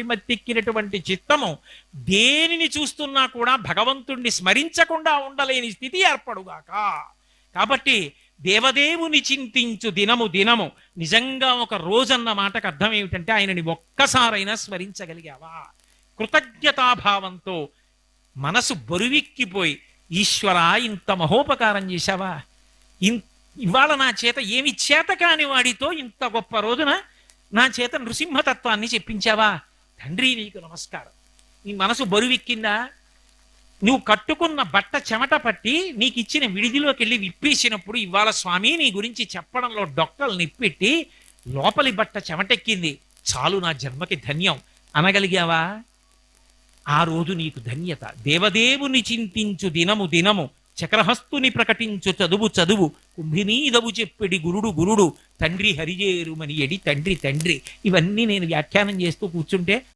మత్తెక్కినటువంటి చిత్తము దేనిని చూస్తున్నా కూడా భగవంతుణ్ణి స్మరించకుండా ఉండలేని స్థితి ఏర్పడుగాక. కాబట్టి దేవదేవుని చింతించు దినము దినము. నిజంగా ఒక రోజన్న మాటకు అర్థం ఏమిటంటే ఆయనని ఒక్కసారైనా స్మరించగలిగావా? కృతజ్ఞతాభావంతో మనసు బరువెక్కిపోయి, ఈశ్వర ఇంత మహోపకారం చేశావా, ఇవాళ నా చేత ఏమి చేత కాని వాడితో ఇంత గొప్ప రోజున నా చేత నృసింహతత్వాన్ని చెప్పించావా, తండ్రి నీకు నమస్కారం. నీ మనసు బరువెక్కిందా? నువ్వు కట్టుకున్న బట్ట చెమట పట్టి నీకు ఇచ్చిన విడిదిలోకి వెళ్ళి విప్పేసినప్పుడు ఇవాళ స్వామి నీ గురించి చెప్పడంలో డొక్కలు నిప్పెట్టి లోపలి బట్ట చెమటెక్కింది, చాలు నా జన్మకి ధన్యం అనగలిగావా? ఆ రోజు నీకు ధన్యత. దేవదేవుని చింతించు దినము దినము, చక్రహస్తుని ప్రకటించు చదువు చదువు, కుంభినీదవు చెప్పెడి గురుడు గురుడు, తండ్రి హరిజేరుమని ఎడి తండ్రి తండ్రి. ఇవన్నీ నేను వ్యాఖ్యానం చేస్తూ కూర్చుంటే